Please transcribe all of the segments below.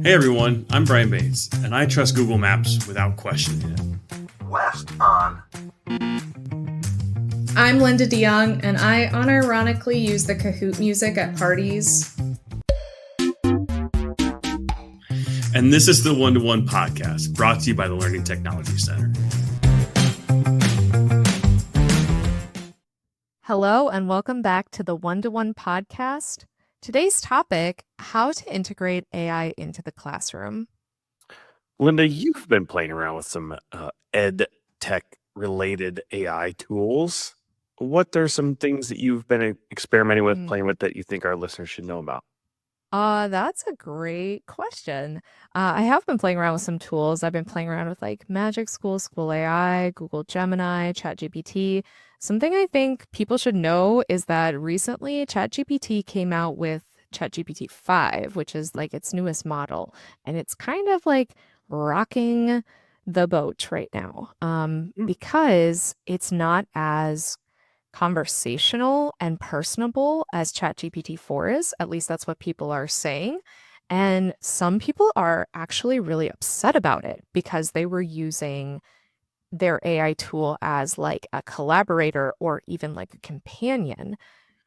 Hey everyone, I'm Brian Bates, and I trust Google Maps without questioning it. West on. I'm Linda DeYoung, and I unironically use the Kahoot music at parties. And this is the One-to-One podcast, brought to you by the Learning Technology Center. Hello, and welcome back to the One-to-One podcast. Today's topic, how to integrate AI into the classroom. Linda, you've been playing around with some EdTech related AI tools. What are some things that you've been experimenting with, playing with, that you think our listeners should know about? That's a great question. I have been playing around with some tools. I've been playing around with like Magic School, School AI, Google Gemini, ChatGPT. Something I think people should know is that recently ChatGPT came out with ChatGPT 5, which is like its newest model. And it's kind of like rocking the boat right now because it's not as conversational and personable as ChatGPT 4 is. At least that's what people are saying. And some people are actually really upset about it because they were using their AI tool as like a collaborator or even like a companion.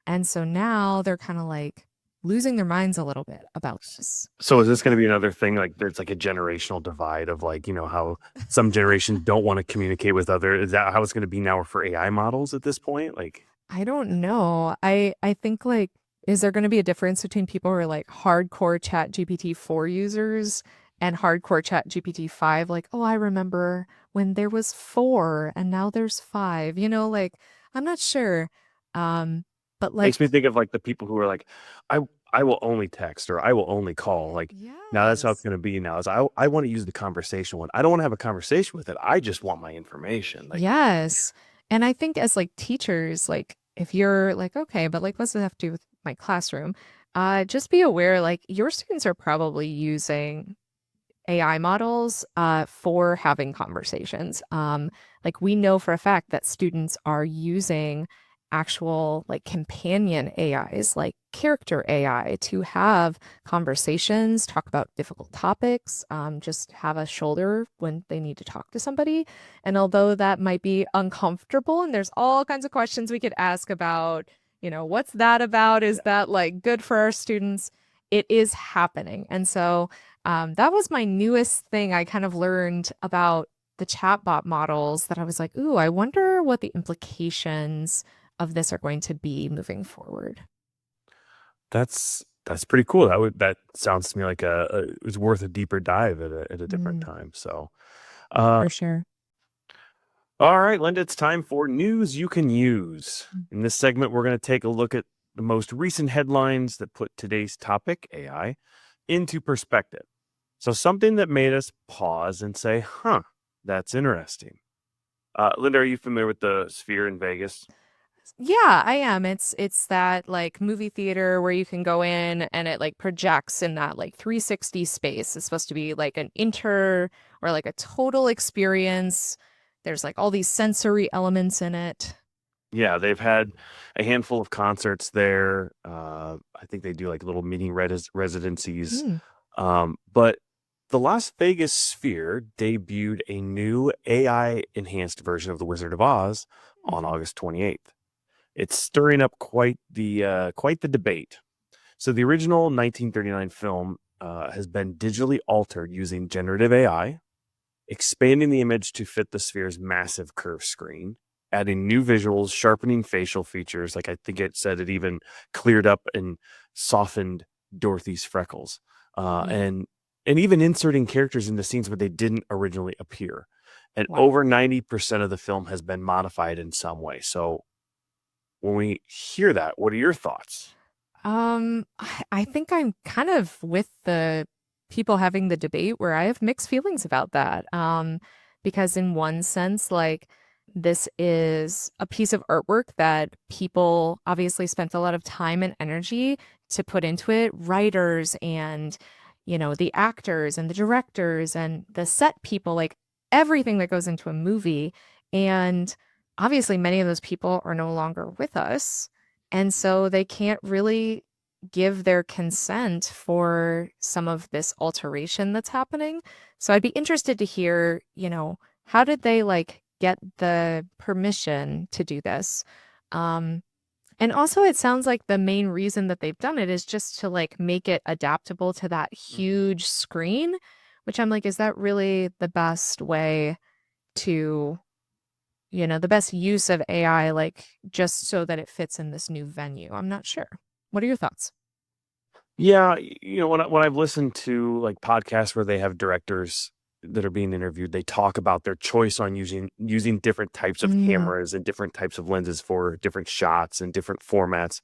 And so now they're kind of like losing their minds a little bit about this. So is this going to be another thing? Like there's like a generational divide of like, you know, how some generations don't want to communicate with others. Is that how it's going to be now for AI models at this point? Like, I don't know. I think like, is there going to be a difference between people who are like hardcore ChatGPT 4 users and hardcore ChatGPT 5? Like, oh, I remember when there was 4 and now there's 5, you know, like, I'm not sure. But like, makes me think of like the people who are like, I will only text or I will only call. Like now that's how it's going to be now. Is I want to use the conversation one. I don't want to have a conversation with it. I just want my information. Like, yes. And I think as like teachers, like if you're like, okay, but like, what's it have to do with my classroom? Just be aware, like your students are probably using AI models for having conversations. Like we know for a fact that students are using actual like companion AIs, like character AI, to have conversations, talk about difficult topics, just have a shoulder when they need to talk to somebody. And although that might be uncomfortable, and there's all kinds of questions we could ask about, you know, what's that about? Is that like good for our students? It is happening. And so that was my newest thing I kind of learned about the chatbot models, that I was like, ooh, I wonder what the implications of this are going to be moving forward. that's pretty cool. That sounds to me like it was worth a deeper dive at a different time. So, For sure. all right, Linda, it's time for news you can use. In this segment, we're going to take a look at the most recent headlines that put today's topic, AI, into perspective. So something that made us pause and say, huh, that's interesting. Linda, are you familiar with the Sphere in Vegas? Yeah, I am. It's that like movie theater where you can go in and it like projects in that like 360 space. It's supposed to be like an or like a total experience. There's like all these sensory elements in it. Yeah, they've had a handful of concerts there. I think they do like little mini residencies. But the Las Vegas Sphere debuted a new AI-enhanced version of The Wizard of Oz on August 28th. It's stirring up quite the debate. So the original 1939 film has been digitally altered using generative AI, expanding the image to fit the Sphere's massive curved screen, adding new visuals, sharpening facial features. Like I think it said it even cleared up and softened Dorothy's freckles, and even inserting characters into scenes where they didn't originally appear. And over 90% of the film has been modified in some way. So when we hear that, what are your thoughts? I think I'm kind of with the people having the debate where I have mixed feelings about that. Because in one sense, like this is a piece of artwork that people obviously spent a lot of time and energy to put into it, writers and, you know, the actors and the directors and the set people, like everything that goes into a movie. And obviously many of those people are no longer with us. And so they can't really give their consent for some of this alteration that's happening. So I'd be interested to hear, how did they like get the permission to do this? Um, and also it sounds like the main reason that they've done it is just to like make it adaptable to that huge screen, which I'm like, is that really the best way to, the best use of AI, like just so that it fits in this new venue? I'm not sure. What are your thoughts? Yeah, when I've listened to like podcasts where they have directors that are being interviewed, they talk about their choice on using different types of Mm, cameras and different types of lenses for different shots and different formats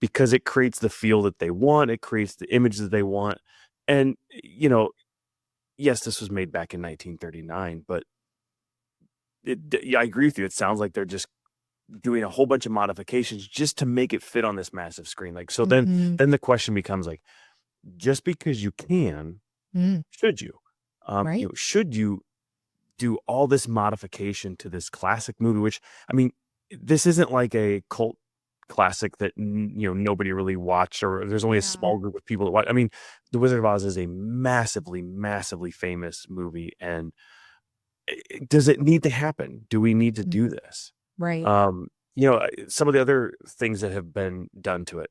because it creates the feel that they want, it creates the image that they want. And yes, this was made back in 1939, but yeah, I agree with you. It sounds like they're just doing a whole bunch of modifications just to make it fit on this massive screen. Like, so then hmm then the question becomes like, just because you can, mm, should you? right? Should you do all this modification to this classic movie? Which, I mean, this isn't like a cult classic that nobody really watched, or there's only a Yeah. small group of people that watch. I mean, The Wizard of Oz is a massively, massively famous movie, and does it need to happen? Do we need to Mm, do this? right. Um, some of the other things that have been done to it,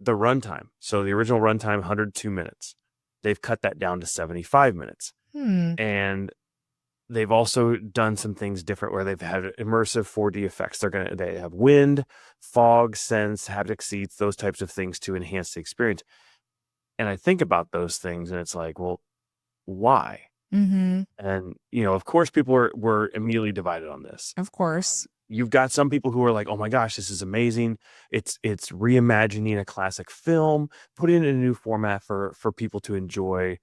the runtime. So the original runtime, 102 minutes. They've cut that down to 75 minutes. Hmm. And they've also done some things different where they've had immersive 4D effects. They have wind, fog, sense, haptic seats, those types of things to enhance the experience. And I think about those things and it's like, well, why? Mm-hmm. And of course people were immediately divided on this. Of course. You've got some people who are like, "Oh my gosh, this is amazing. It's reimagining a classic film, put it in a new format for people to enjoy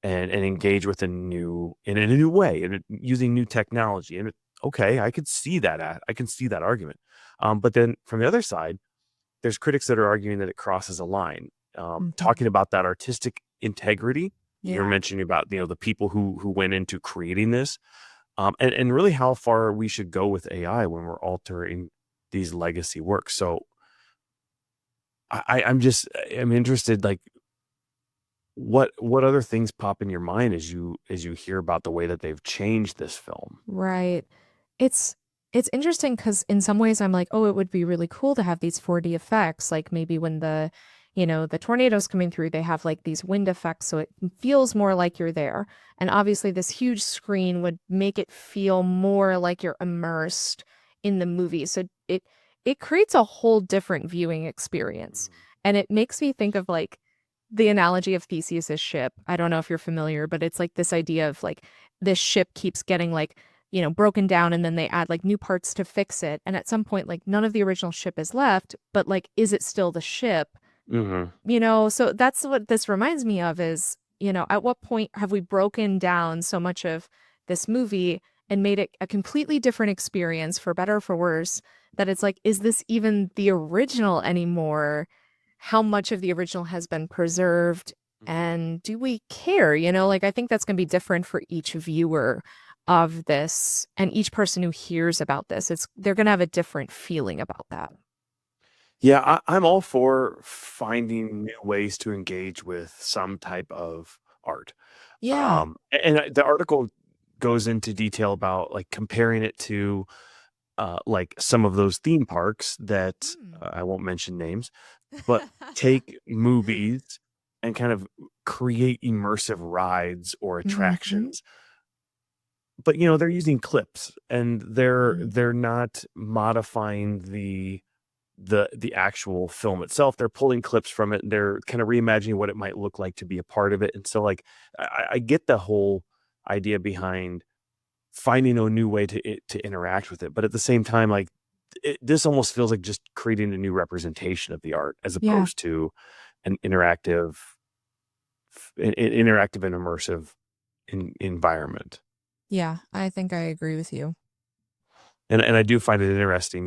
and engage with in a new way and using new technology." And okay, I could see that I can see that argument. But then from the other side, there's critics that are arguing that it crosses a line. Hmm. Talking about that artistic integrity, you're Yeah. mentioning about the people who went into creating this, and really how far we should go with AI when we're altering these legacy works. So I'm interested, like what other things pop in your mind as you hear about the way that they've changed this film? Right. It's it's interesting because in some ways I'm like, oh, it would be really cool to have these 4D effects. Like maybe when the tornadoes coming through, they have like these wind effects, so it feels more like you're there. And obviously this huge screen would make it feel more like you're immersed in the movie. So it creates a whole different viewing experience. And it makes me think of like the analogy of Theseus's ship. I don't know if you're familiar, but it's like this idea of like this ship keeps getting like, broken down and then they add like new parts to fix it. And at some point, like none of the original ship is left, but like, is it still the ship? Mm-hmm. So that's what this reminds me of is, at what point have we broken down so much of this movie and made it a completely different experience for better or for worse that it's like, is this even the original anymore? How much of the original has been preserved? And do we care? Like I think that's going to be different for each viewer of this and each person who hears about this. They're going to have a different feeling about that. Yeah, I'm all for finding new ways to engage with some type of art. Yeah. The article goes into detail about like comparing it to like some of those theme parks that Hmm. I won't mention names, but take movies and kind of create immersive rides or Hmm. attractions. But they're using clips and they're not modifying the actual film itself. They're pulling clips from it and they're kind of reimagining what it might look like to be a part of it. And so like I get the whole idea behind finding a new way to interact with it, but at the same time, like this almost feels like just creating a new representation of the art as Yeah. opposed to an interactive and immersive environment. Yeah, I think I agree with you. And I do find it interesting,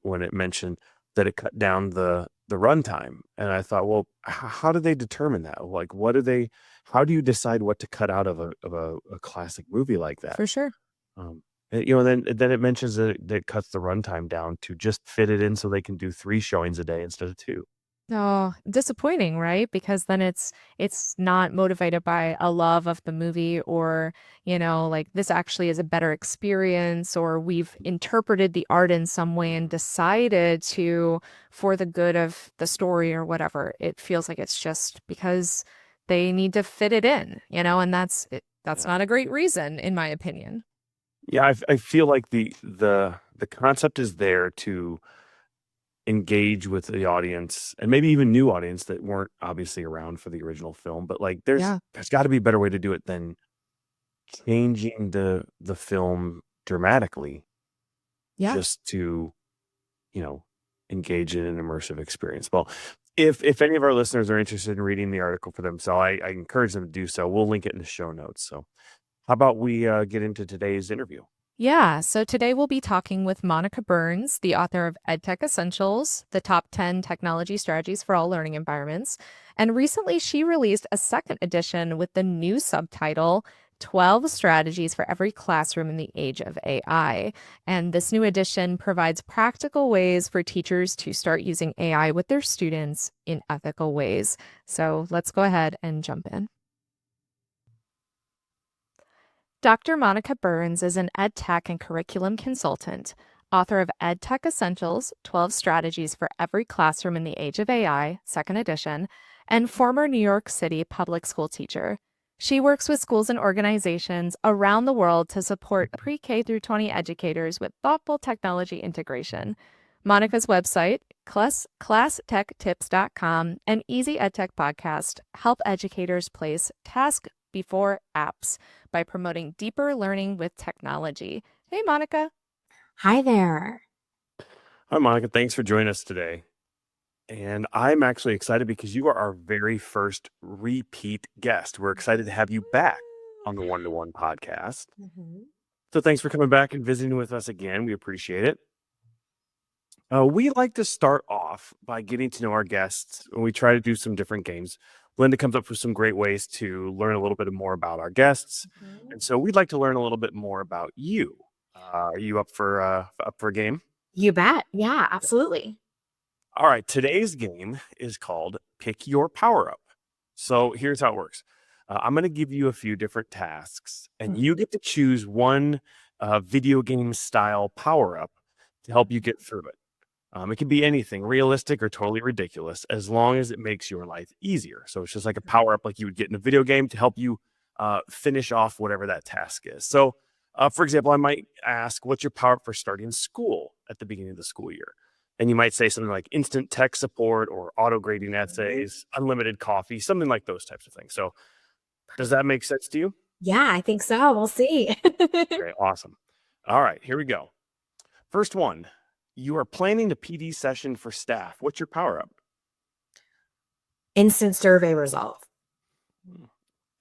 when it mentioned that it cut down the runtime, and I thought, well, how do they determine that? Like, how do you decide what to cut out of a classic movie like that? For sure. And then it mentions that it cuts the runtime down to just fit it in so they can do 3 showings a day instead of 2. Oh, disappointing, right? Because then it's not motivated by a love of the movie or, like this actually is a better experience or we've interpreted the art in some way and decided to for the good of the story or whatever. It feels like it's just because they need to fit it in, and that's Yeah. not a great reason in my opinion. Yeah, I feel like the concept is there to engage with the audience and maybe even new audience that weren't obviously around for the original film, but like Yeah. there's got to be a better way to do it than changing the film dramatically Yeah. just to, you know, engage in an immersive experience. Well, if any of our listeners are interested in reading the article for themselves, I encourage them to do so. We'll link it in the show notes. So how about we get into today's interview? Yeah, so today we'll be talking with Monica Burns, the author of EdTech Essentials, the top 10 technology strategies for all learning environments. And recently she released a second edition with the new subtitle 12 Strategies for Every Classroom in the Age of AI. And this new edition provides practical ways for teachers to start using AI with their students in ethical ways. So let's go ahead and jump in. Dr. Monica Burns is an EdTech and curriculum consultant, author of EdTech Essentials 12 Strategies for Every Classroom in the Age of AI, second edition, and former New York City public school teacher. She works with schools and organizations around the world to support pre K through 20 educators with thoughtful technology integration. Monica's website, classtechtips.com, and Easy EdTech podcast help educators place task before apps by promoting deeper learning with technology. Hey, Monica. Hi there. Hi, Monica. Thanks for joining us today. And I'm actually excited because you are our very first repeat guest. We're excited to have you back on the One-to-One podcast. So thanks for coming back and visiting with us again. We appreciate it. We like to start off by getting to know our guests, and we try to do some different games. Linda comes up with some great ways to learn a little bit more about our guests, and so we'd like to learn a little bit more about you. Are you up for a game? You bet. Yeah, absolutely. All right, today's game is called Pick Your Power Up. So here's how it works. I'm going to give you a few different tasks, and you get to choose one video game style power up to help you get through it. It can be anything, realistic or totally ridiculous, as long as it makes your life easier. So it's just like a power up like you would get in a video game to help you finish off whatever that task is. So, for example, I might ask, what's your power up for starting school at the beginning of the school year? And you might say something like instant tech support or auto grading essays, unlimited coffee, something like those types of things. So does that make sense to you? Yeah, I think so. We'll see. Great. Awesome. All right, here we go. First one, you are planning a PD session for staff. What's your power up? Instant survey resolve.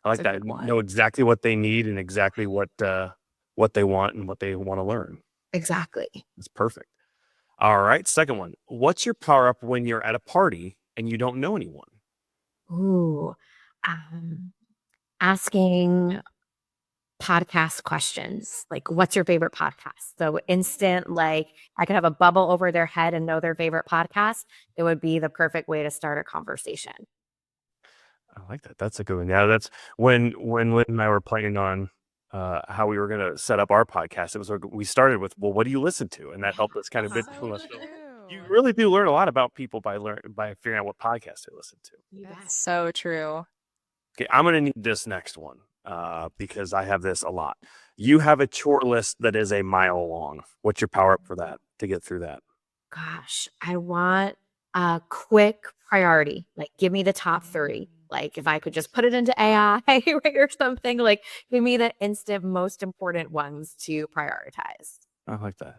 I like That's a that. good one. Know exactly what they need and exactly what they want and what they want to learn. Exactly. That's perfect. All right, second one. What's your power up when you're at a party and you don't know anyone? Ooh. Asking podcast questions. Like, what's your favorite podcast? So instant, like I could have a bubble over their head and know their favorite podcast. It would be the perfect way to start a conversation. I like that. That's a good one. Yeah, that's when Lynn and I were planning on how we were going to set up our podcast. It was we started with, well, what do you listen to? And that helped us kind of bit So so true. you really do learn a lot about people by figuring out what podcast they listen to. You bet. That's so true. Okay, I'm going to need this next one because I have this a lot. You have a chore list that is a mile long. What's your power up for that to get through that? Gosh, I want a quick priority. Like, give me the top 3. Like, if I could just put it into AI right, or something, like, give me the instant most important ones to prioritize. I like that.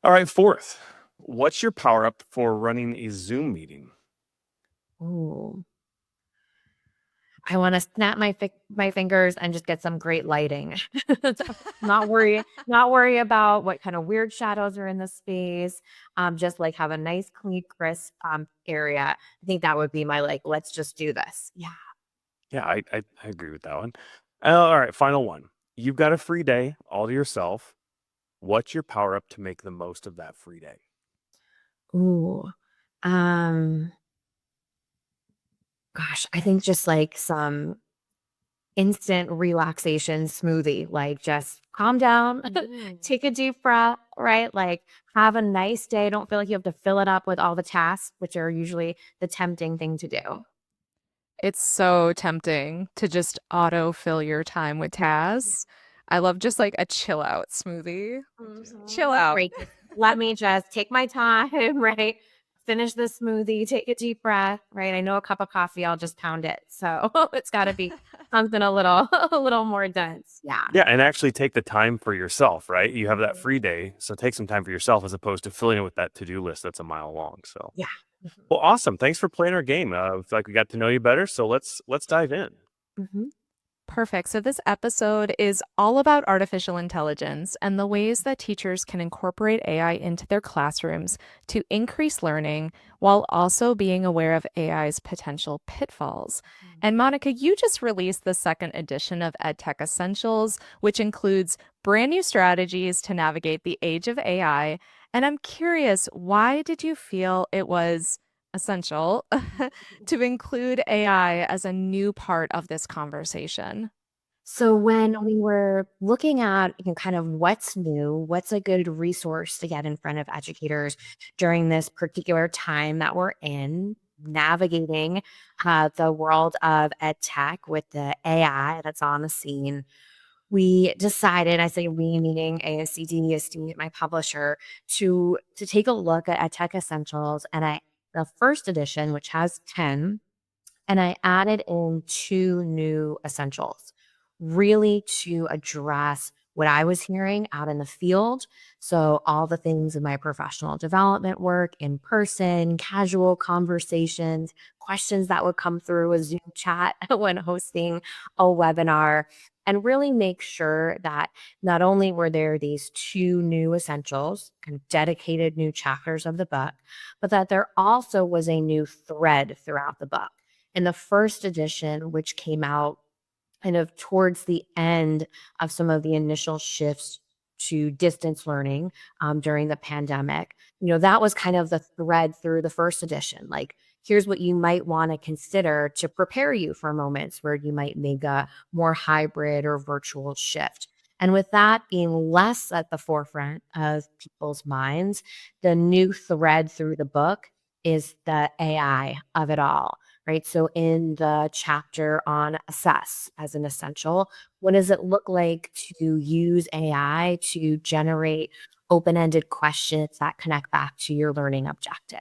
All right, fourth. What's your power up for running a Zoom meeting? Ooh. I want to snap my fingers and just get some great lighting. not worry about what kind of weird shadows are in the space. Just like have a nice, clean, crisp area. I think that would be my like, let's just do this. Yeah. Yeah, I agree with that one. All right, final one. You've got a free day all to yourself. What's your power up to make the most of that free day? Ooh. Gosh, I think just like some instant relaxation smoothie, like just calm down, take a deep breath, right? Like have a nice day. Don't feel like you have to fill it up with all the tasks, which are usually the tempting thing to do. It's so tempting to just auto-fill your time with tasks. I love just like a chill out smoothie. Chill out. Right. Let me just take my time, right? Finish the smoothie, take a deep breath, right? I know a cup of coffee, I'll just pound it. So it's got to be something a little, a little more dense. Yeah. Yeah, and actually take the time for yourself, right? You have that free day, so take some time for yourself as opposed to filling it with that to-do list that's a mile long. So, Yeah. well, awesome. Thanks for playing our game. I feel like we got to know you better, so let's dive in. Mhm. Perfect. So, this episode is all about artificial intelligence and the ways that teachers can incorporate AI into their classrooms to increase learning while also being aware of AI's potential pitfalls. And, Monica, you just released the second edition of EdTech Essentials, which includes brand new strategies to navigate the age of AI. And I'm curious, why did you feel it was essential to include AI as a new part of this conversation? So when we were looking at kind of what's new, what's a good resource to get in front of educators during this particular time that we're in, navigating the world of ed tech with the AI that's on the scene, we decided, I say we meaning ASCD, my publisher, to take a look at EdTech Essentials, and the first edition, which has 10, and I added in 2 new essentials, really to address what I was hearing out in the field. So, all the things in my professional development work, in person, casual conversations, questions that would come through a Zoom chat when hosting a webinar, and really make sure that not only were there these 2 new essentials, kind of dedicated new chapters of the book, but that there also was a new thread throughout the book. In the first edition, which came out kind of towards the end of some of the initial shifts to distance learning during the pandemic, that was kind of the thread through the first edition. Like, here's what you might want to consider to prepare you for moments where you might make a more hybrid or virtual shift. And with that being less at the forefront of people's minds, the new thread through the book is the AI of it all, right? So, in the chapter on assess as an essential, what does it look like to use AI to generate open ended questions that connect back to your learning objective?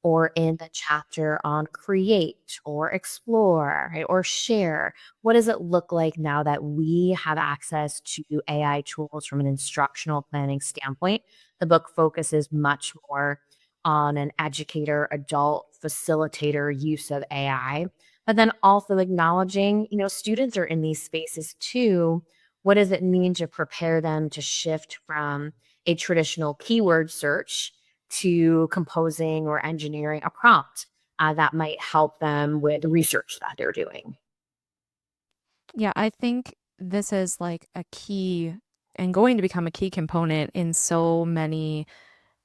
Or in the chapter on create or explore, right, or share, what does it look like now that we have access to AI tools from an instructional planning standpoint? The book focuses much more on an educator, adult facilitator use of AI, but then also acknowledging, students are in these spaces too. What does it mean to prepare them to shift from a traditional keyword search to composing or engineering a prompt that might help them with the research that they're doing? Yeah, I think this is like a key and going to become a key component in so many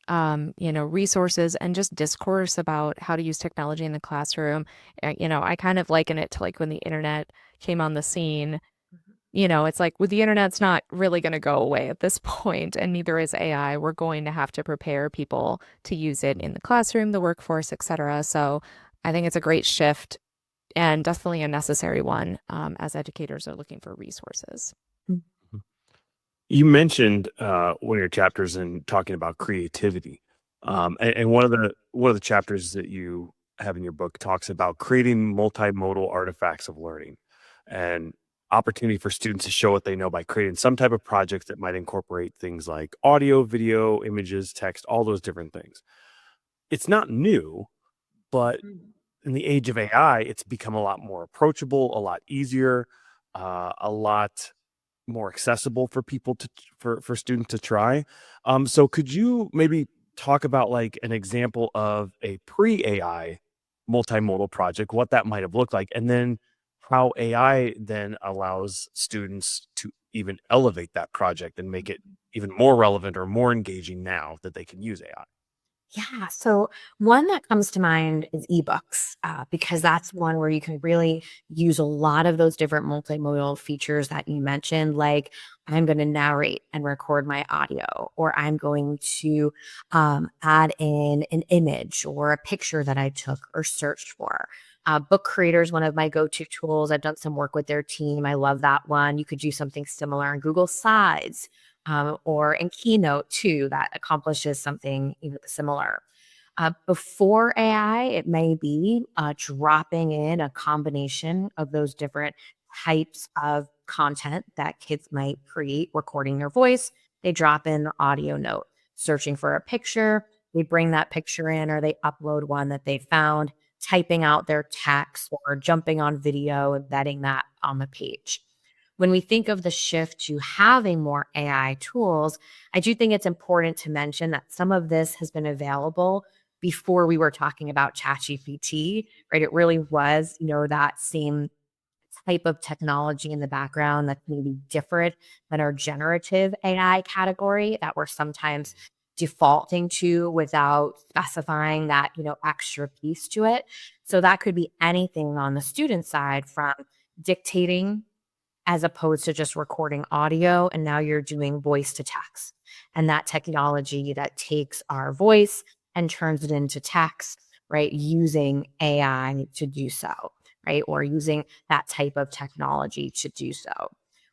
resources and just discourse about how to use technology in the classroom. I kind of liken it to like when the internet came on the scene. It's like with the internet's not really going to go away at this point, and neither is AI. We're going to have to prepare people to use it in the classroom, the workforce, etc. So I think it's a great shift and definitely a necessary one as educators are looking for resources. You mentioned one of your chapters in talking about creativity, and one of the chapters that you have in your book talks about creating multimodal artifacts of learning and opportunity for students to show what they know by creating some type of project that might incorporate things like audio, video, images, text, all those different things. It's not new, but in the age of AI, it's become a lot more approachable, a lot easier, a lot more accessible for people for students to try. So could you maybe talk about like an example of a pre-AI multimodal project, what that might have looked like, and then how AI then allows students to even elevate that project and make it even more relevant or more engaging now that they can use AI? Yeah. So one that comes to mind is ebooks, because that's one where you can really use a lot of those different multimodal features that you mentioned. Like, I'm going to narrate and record my audio, or I'm going to add in an image or a picture that I took or searched for. Book Creator is one of my go to tools. I've done some work with their team. I love that one. You could do something similar in Google Slides, or in Keynote too, that accomplishes something similar. Before AI, it may be dropping in a combination of those different types of content that kids might create, recording their voice. They drop in the audio note, searching for a picture. They bring that picture in, or they upload one that they found, typing out their text or jumping on video, embedding that on the page. When we think of the shift to having more AI tools, I do think it's important to mention that some of this has been available before we were talking about ChatGPT, right? It really was, that same type of technology in the background that's maybe different than our generative AI category that we're sometimes defaulting to without specifying that, extra piece to it. So that could be anything on the student side, from dictating as opposed to just recording audio. And now you're doing voice to text. And that technology that takes our voice and turns it into text, right? Using AI to do so, right? Or using that type of technology to do so.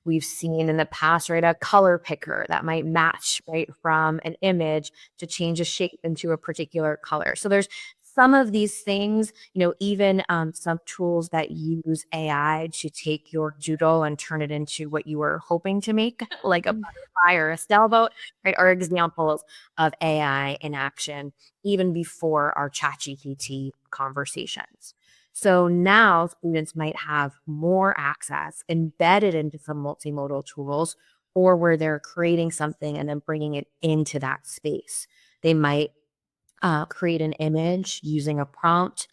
We've seen in the past, right, a color picker that might match, right, from an image to change a shape into a particular color. So there's some of these things, even some tools that use AI to take your doodle and turn it into what you were hoping to make, like a butterfly or a sailboat, right, are examples of AI in action even before our ChatGPT conversations. So now students might have more access embedded into some multimodal tools, or where they're creating something and then bringing it into that space. They might create an image using a prompt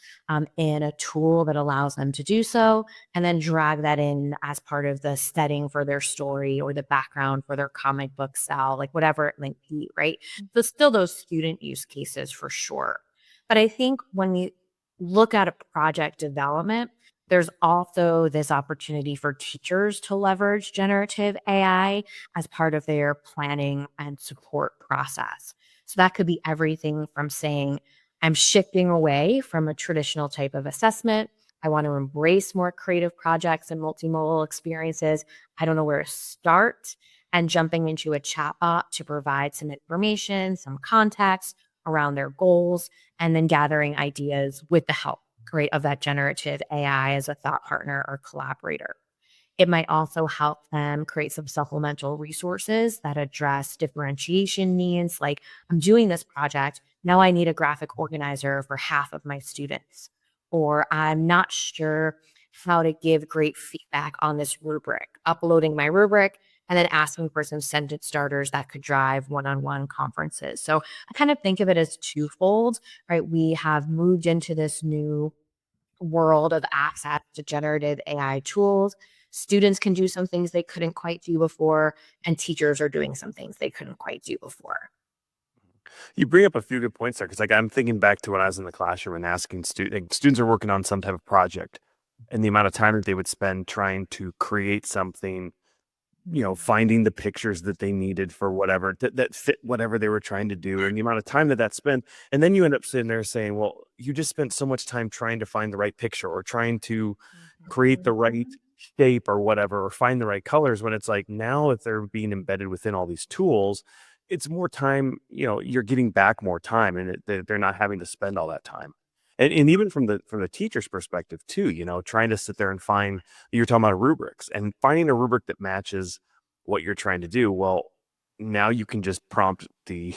in a tool that allows them to do so, and then drag that in as part of the setting for their story or the background for their comic book cell, like whatever it might be, right? So still those student use cases for sure. But I think when you look at a project development, there's also this opportunity for teachers to leverage generative AI as part of their planning and support process. So that could be everything from saying, I'm shifting away from a traditional type of assessment. I want to embrace more creative projects and multimodal experiences. I don't know where to start. And jumping into a chatbot to provide some information, some context around their goals, and then gathering ideas with the help, right, of that generative AI as a thought partner or collaborator. It might also help them create some supplemental resources that address differentiation needs. Like, I'm doing this project. Now I need a graphic organizer for half of my students. Or I'm not sure how to give great feedback on this rubric. Uploading my rubric and then asking for some sentence starters that could drive one-on-one conferences. So I kind of think of it as twofold, right? We have moved into this new world of access to generative AI tools. Students can do some things they couldn't quite do before, and teachers are doing some things they couldn't quite do before. You bring up a few good points there, because I'm thinking back to when I was in the classroom and asking students are working on some type of project, and the amount of time that they would spend trying to create something, finding the pictures that they needed for whatever that fit whatever they were trying to do, and the amount of time that spent. And then you end up sitting there saying, well, you just spent so much time trying to find the right picture, or trying to create the right shape or whatever, or find the right colors, when it's like, now if they're being embedded within all these tools, it's more time, you're getting back more time, and they're not having to spend all that time. And even from the teacher's perspective too, trying to sit there and find, you're talking about rubrics, and finding a rubric that matches what you're trying to do. Well, now you can just prompt the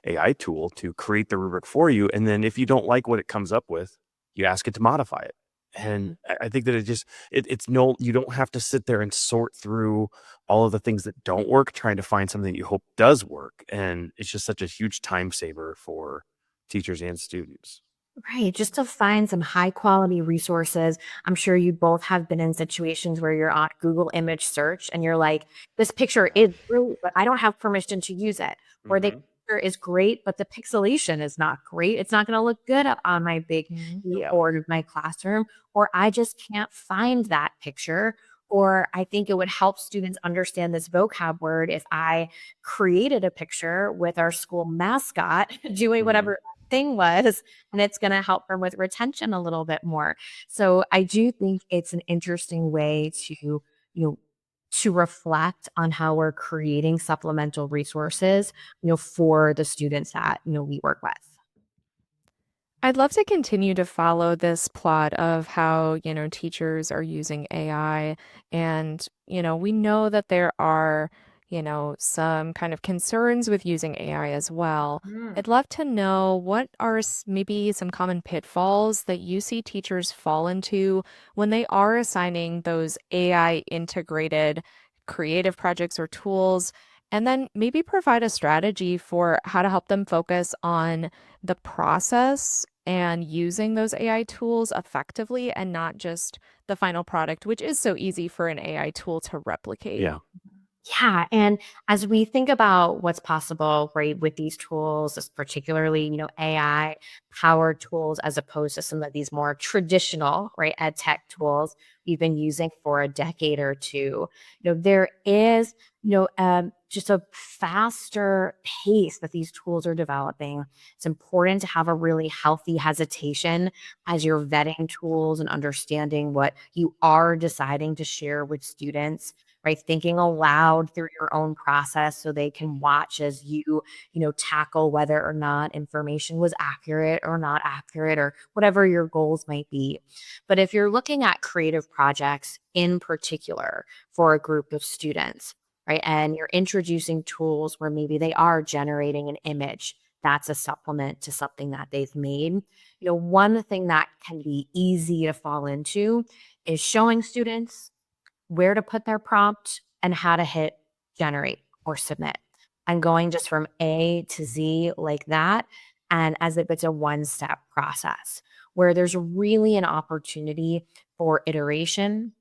AI tool to create the rubric for you. And then if you don't like what it comes up with, you ask it to modify it. And I think that it's no, you don't have to sit there and sort through all of the things that don't work, trying to find something that you hope does work. And it's just such a huge time saver for teachers and students. Right. Just to find some high quality resources. I'm sure you both have been in situations where you're on Google image search and you're like, this picture is brilliant, but I don't have permission to use it. Or they picture is great, but the pixelation is not great. It's not going to look good up on my big Yeah. board of my classroom, or I just can't find that picture. Or I think it would help students understand this vocab word if I created a picture with our school mascot doing Mhm. whatever that thing was, and it's going to help them with retention a little bit more. So I do think it's an interesting way to, to reflect on how we're creating supplemental resources, for the students that, we work with. I'd love to continue to follow this plot of how, teachers are using AI. And, we know that there are, some kind of concerns with using AI as well. I'd love to know what are maybe some common pitfalls that you see teachers fall into when they are assigning those AI integrated creative projects or tools, and then maybe provide a strategy for how to help them focus on the process and using those AI tools effectively and not just the final product, which is so easy for an AI tool to replicate. Yeah. Yeah. And as we think about what's possible, right, with these tools, particularly, AI powered tools, as opposed to some of these more traditional, right, ed tech tools we've been using for a decade or two, there is, just a faster pace that these tools are developing. It's important to have a really healthy hesitation as you're vetting tools and understanding what you are deciding to share with students, right? Thinking aloud through your own process so they can watch as you, tackle whether or not information was accurate or not accurate or whatever your goals might be. But if you're looking at creative projects in particular for a group of students, right, and you're introducing tools where maybe they are generating an image that's a supplement to something that they've made, one thing that can be easy to fall into is showing students where to put their prompt and how to hit generate or submit, and going just from A to Z like that. And as if it's a one step process where there's really an opportunity for iteration.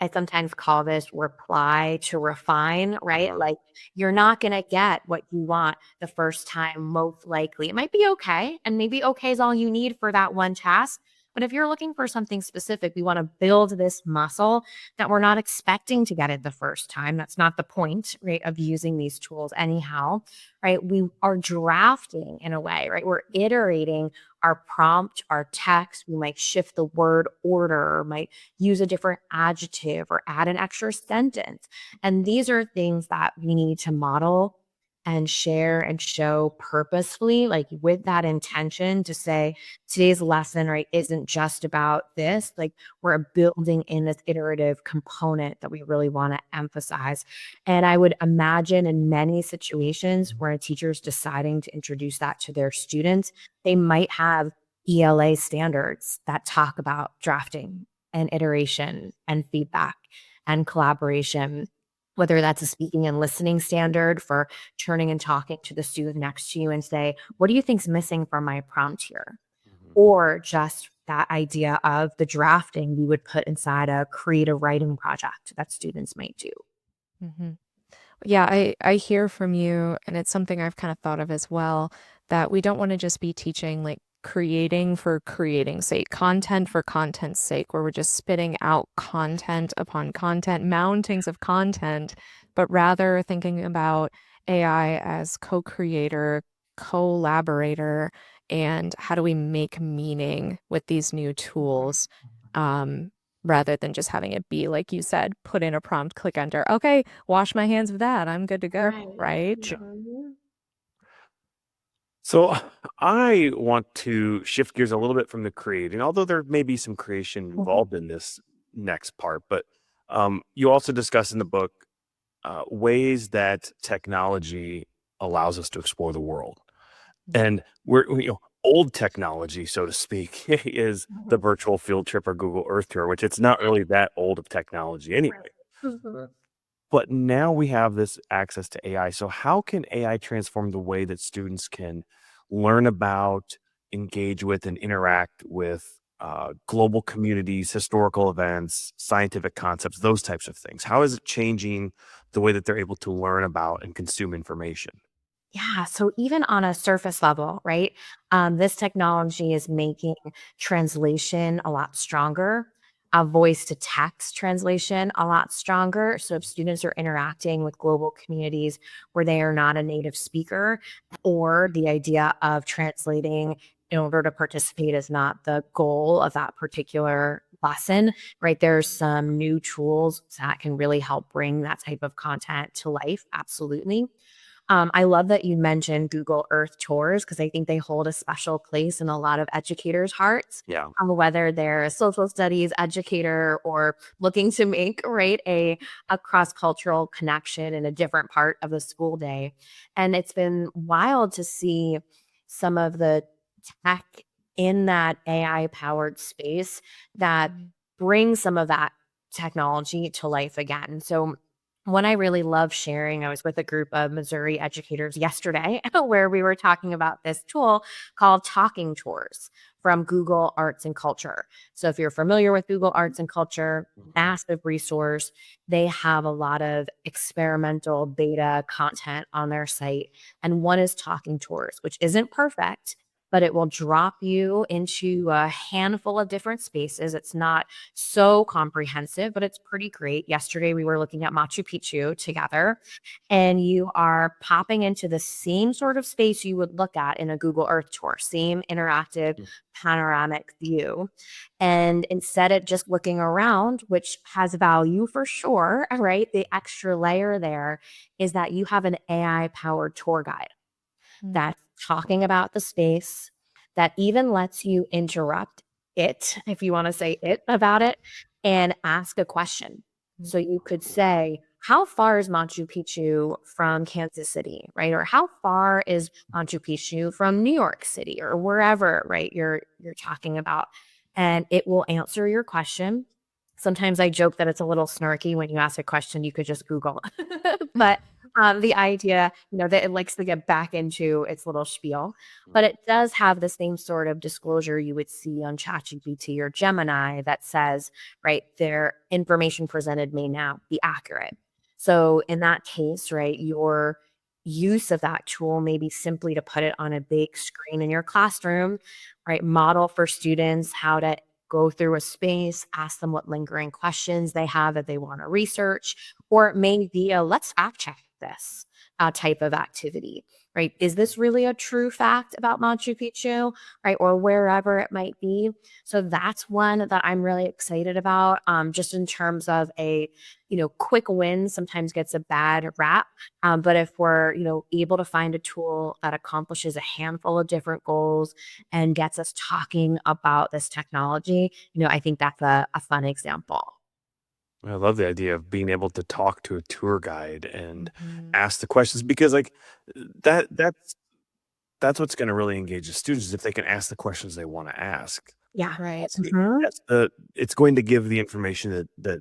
I sometimes call this reply to refine, right? Uh-huh. Like you're not going to get what you want the first time, most likely. It might be okay. And maybe okay is all you need for that one task. But if you're looking for something specific, we want to build this muscle that we're not expecting to get it the first time. That's not the point, right, of using these tools anyhow, right? We are drafting in a way, right? We're iterating our prompt, our text. We might shift the word order, might use a different adjective or add an extra sentence. And these are things that we need to model and share and show purposefully, like with that intention to say today's lesson, right, isn't just about this. Like we're building in this iterative component that we really want to emphasize. And I would imagine in many situations where a teacher is deciding to introduce that to their students, they might have ELA standards that talk about drafting and iteration and feedback and collaboration, whether that's a speaking and listening standard for turning and talking to the student next to you and say, what do you think's missing from my prompt here? Mhm. Or just that idea of the drafting we would put inside a creative writing project that students might do. hmm Yeah, I hear from you, and it's something I've kind of thought of as well, that we don't want to just be teaching like creating for creating's sake, content for content's sake, where we're just spitting out content upon content, mountains of content, but rather thinking about AI as co-creator, collaborator, and how do we make meaning with these new tools, um, rather than just having it be, like you said, put in a prompt, click enter. Okay, wash my hands of that. I'm good to go, right? Sure. So I want to shift gears a little bit from the creating, although there may be some creation involved in this next part. But you also discuss in the book ways that technology allows us to explore the world. And old technology, so to speak, is the virtual field trip or Google Earth tour, which it's not really that old of technology anyway. But now we have this access to AI. So how can AI transform the way that students can learn about, engage with, and interact with global communities, historical events, scientific concepts, those types of things? How is it changing the way that they're able to learn about and consume information? Yeah. So even on a surface level, right? This technology is making translation a lot stronger, a voice to text translation a lot stronger. So if students are interacting with global communities where they are not a native speaker, or the idea of translating in order to participate is not the goal of that particular lesson, right? There's some new tools that can really help bring that type of content to life. Absolutely. I love that you mentioned Google Earth tours because I think they hold a special place in a lot of educators' hearts, Yeah. whether they're a social studies educator or looking to make right a cross cultural connection in a different part of the school day. And it's been wild to see some of the tech in that AI powered space that brings some of that technology to life again. So one I really love sharing, I was with a group of Missouri educators yesterday where we were talking about this tool called Talking Tours from Google Arts and Culture. So if you're familiar with Google Arts and Culture, massive resource. They have a lot of experimental beta content on their site. And one is Talking Tours, which isn't perfect, but it will drop you into a handful of different spaces. It's not so comprehensive, but it's pretty great. Yesterday, we were looking at Machu Picchu together, and you are popping into the same sort of space you would look at in a Google Earth tour, same interactive panoramic view. And instead of just looking around, which has value for sure, right? The extra layer there is that you have an AI powered tour guide that's talking about the space, that even lets you interrupt it, if you want to say it about it, and ask a question. So you could say, how far is Machu Picchu from Kansas City, right? Or how far is Machu Picchu from New York City or wherever, right? You're talking about, and it will answer your question. Sometimes I joke that it's a little snarky when you ask a question you could just Google, but the idea, that it likes to get back into its little spiel, but it does have the same sort of disclosure you would see on ChatGPT or Gemini that says, right, their information presented may now be accurate. So in that case, right, your use of that tool may be simply to put it on a big screen in your classroom, right? Model for students how to go through a space, ask them what lingering questions they have that they want to research, or it may be a let's fact check this type of activity, right? Is this really a true fact about Machu Picchu, right? Or wherever it might be. So that's one that I'm really excited about. Just in terms of a, quick win sometimes gets a bad rap. But if we're, able to find a tool that accomplishes a handful of different goals and gets us talking about this technology, I think that's a fun example. I love the idea of being able to talk to a tour guide and ask the questions because like that's what's going to really engage the students is if they can ask the questions they want to ask. Yeah. Right. That's it's going to give the information that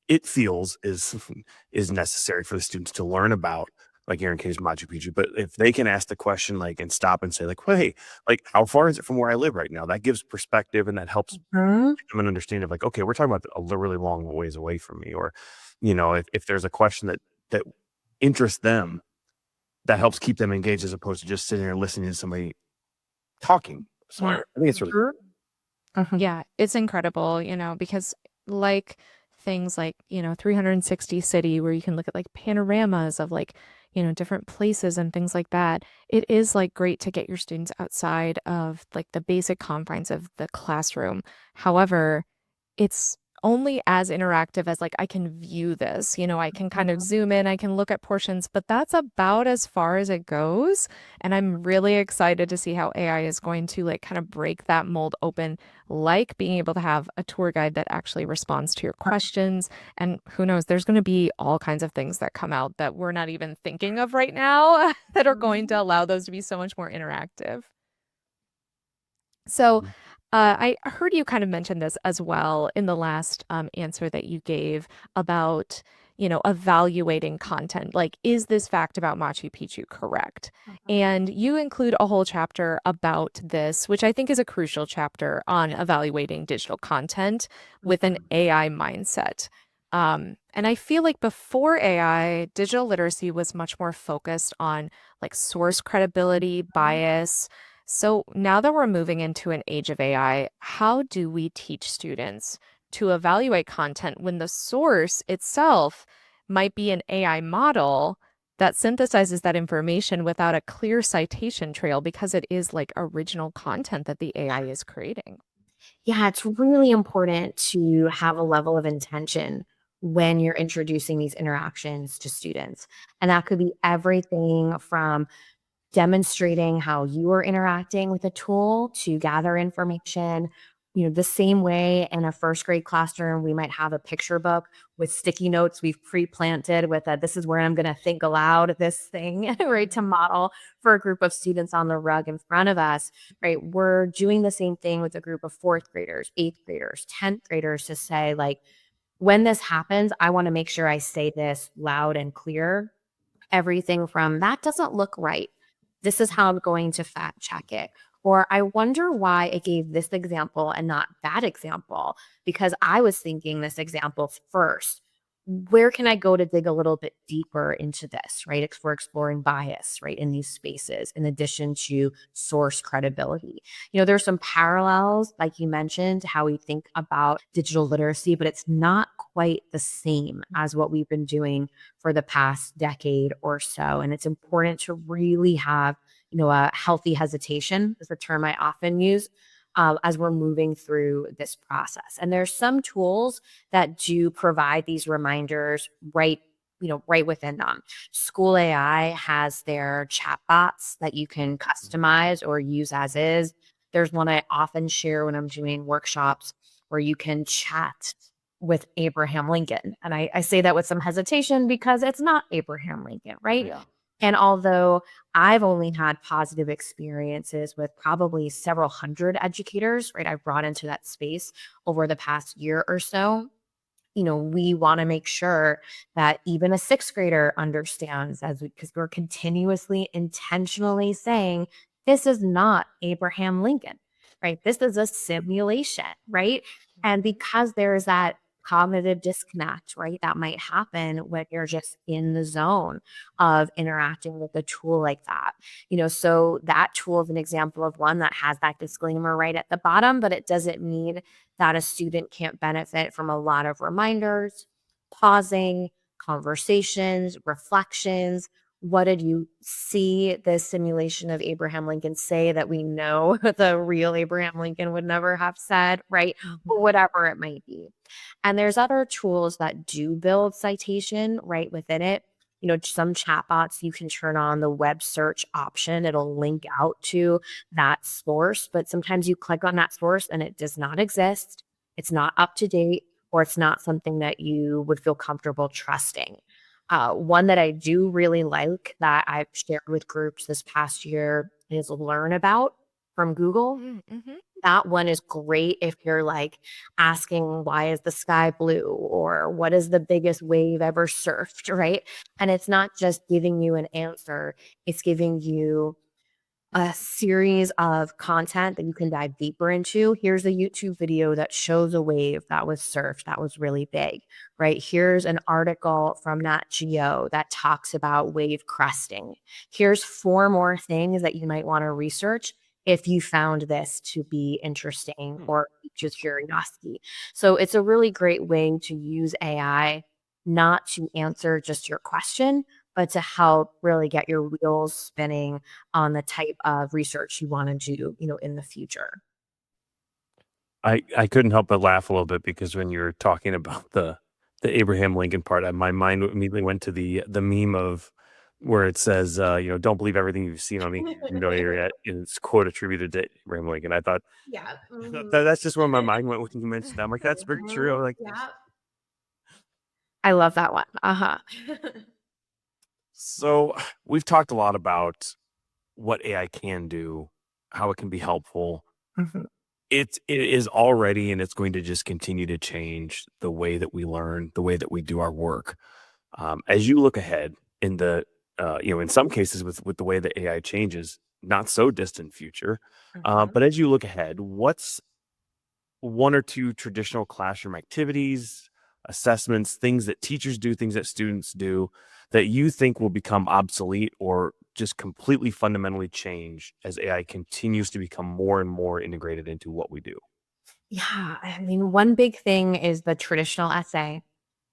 it feels is necessary for the students to learn about, like Aaron K's Machu Picchu. But if they can ask the question like and stop and say like, well, hey, like how far is it from where I live right now? That gives perspective and that helps Mhm. them an understanding of like, okay, we're talking about really long ways away from me. Or, if there's a question that interests them, that helps keep them engaged as opposed to just sitting there listening to somebody talking. So I think it's really Yeah, it's incredible, because like things like, 360 City, where you can look at like panoramas of like, different places and things like that. It is like great to get your students outside of like the basic confines of the classroom. However, it's only as interactive as like I can view this, I can kind of zoom in, I can look at portions, but that's about as far as it goes. And I'm really excited to see how AI is going to like kind of break that mold open, like being able to have a tour guide that actually responds to your questions. And who knows, there's going to be all kinds of things that come out that we're not even thinking of right now that are going to allow those to be so much more interactive. So, I heard you kind of mention this as well in the last answer that you gave about, evaluating content. Like, is this fact about Machu Picchu correct? And you include a whole chapter about this, which I think is a crucial chapter on evaluating digital content with an AI mindset. And I feel like before AI, digital literacy was much more focused on like source credibility, bias. So now that we're moving into an age of AI, how do we teach students to evaluate content when the source itself might be an AI model that synthesizes that information without a clear citation trail because it is like original content that the AI is creating? Yeah, it's really important to have a level of intention when you're introducing these interactions to students. And that could be everything from demonstrating how you are interacting with a tool to gather information. The same way in a first grade classroom, we might have a picture book with sticky notes we've pre-planted with a, this is where I'm going to think aloud this thing, right, to model for a group of students on the rug in front of us, right? We're doing the same thing with a group of fourth graders, eighth graders, 10th graders to say, like, when this happens, I want to make sure I say this loud and clear. Everything from that doesn't look right. This is how I'm going to fact check it. Or I wonder why it gave this example and not that example because I was thinking this example first. Where can I go to dig a little bit deeper into this, right? We're exploring bias, right, in these spaces, in addition to source credibility. There's some parallels, like you mentioned, how we think about digital literacy, but it's not quite the same as what we've been doing for the past decade or so. And it's important to really have, a healthy hesitation is the term I often use as we're moving through this process. And there's some tools that do provide these reminders right within them. School AI has their chatbots that you can customize or use as is. There's one I often share when I'm doing workshops where you can chat with Abraham Lincoln. And I say that with some hesitation because it's not Abraham Lincoln, right? Yeah. And although I've only had positive experiences with probably several hundred educators, right, I've brought into that space over the past year or so. We want to make sure that even a sixth grader understands because we're continuously intentionally saying, this is not Abraham Lincoln, right? This is a simulation, right? And because there's that cognitive disconnect, right, that might happen when you're just in the zone of interacting with a tool like that. So that tool is an example of one that has that disclaimer right at the bottom, but it doesn't mean that a student can't benefit from a lot of reminders, pausing, conversations, reflections. What did you see the simulation of Abraham Lincoln say that we know the real Abraham Lincoln would never have said, right? Or whatever it might be. And there's other tools that do build citation right within it. Some chatbots, you can turn on the web search option. It'll link out to that source, but sometimes you click on that source and it does not exist. It's not up to date, or it's not something that you would feel comfortable trusting. One that I do really like that I've shared with groups this past year is Learn About from Google. Mm-hmm. That one is great if you're like asking, why is the sky blue? Or what is the biggest wave ever surfed, right? And it's not just giving you an answer, it's giving you a series of content that you can dive deeper into. Here's a YouTube video that shows a wave that was surfed that was really big, right? Here's an article from Nat Geo that talks about wave cresting. Here's 4 more things that you might want to research if you found this to be interesting or just curiosity. So it's a really great way to use AI not to answer just your question, but to help really get your wheels spinning on the type of research you want to do, in the future. I couldn't help but laugh a little bit because when you were talking about the Abraham Lincoln part, my mind immediately went to the meme of where it says, don't believe everything you've seen on the internet. And it's quote attributed to Abraham Lincoln. I thought Yeah. that's just where my mind went when you mentioned that. I'm like, that's very true. I'm like, Yeah. I love that one. so we've talked a lot about what AI can do, how it can be helpful. Mhm. It is already, and it's going to just continue to change the way that we learn, the way that we do our work. As you look ahead in the, in some cases with the way that AI changes, not so distant future, but as you look ahead, what's 1 or 2 traditional classroom activities assessments, things that teachers do, things that students do that you think will become obsolete or just completely fundamentally change as AI continues to become more and more integrated into what we do? Yeah, I mean, one big thing is the traditional essay,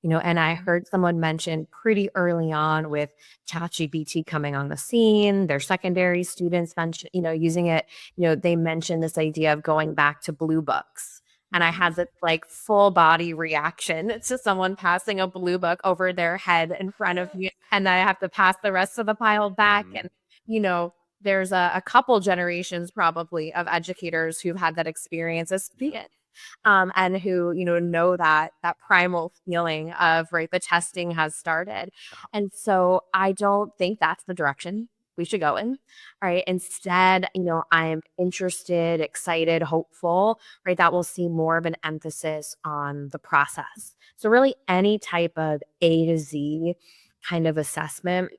and I heard someone mention pretty early on with ChatGPT coming on the scene, their secondary students mention, using it, they mentioned this idea of going back to blue books. And I had this like full body reaction to someone passing a blue book over their head in front of me. And I have to pass the rest of the pile back. Mhm. And, there's a couple generations probably of educators who've had that experience as students, and who know that primal feeling of, right, the testing has started. And so I don't think that's the direction we should go in. Right, instead, I'm interested, excited, hopeful, right, that we'll see more of an emphasis on the process. So really any type of A to Z kind of assessment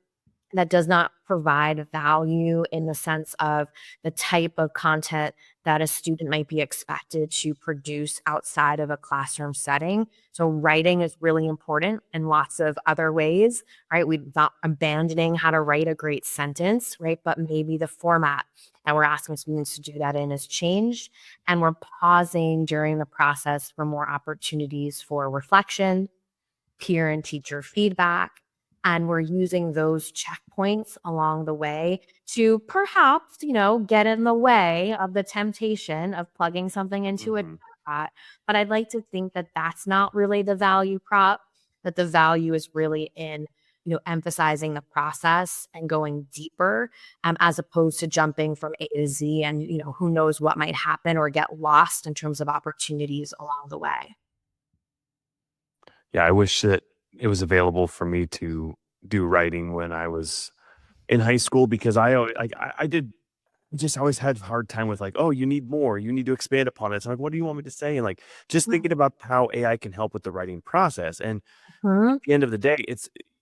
that does not provide value in the sense of the type of content that a student might be expected to produce outside of a classroom setting. So writing is really important in lots of other ways, right? We're not abandoning how to write a great sentence, right? But maybe the format that we're asking students to do that in has changed. And we're pausing during the process for more opportunities for reflection, peer and teacher feedback. And we're using those checkpoints along the way to perhaps, get in the way of the temptation of plugging something into a Mhm. chat. But I'd like to think that that's not really the value prop, that the value is really in, emphasizing the process and going deeper, as opposed to jumping from A to Z and, who knows what might happen or get lost in terms of opportunities along the way. Yeah, I wish that it was available for me to do writing when I was in high school because I did just always had a hard time with like, oh, you need more, you need to expand upon it. So I'm like, what do you want me to say? And like just thinking about how AI can help with the writing process. And Mhm. at the end of the day,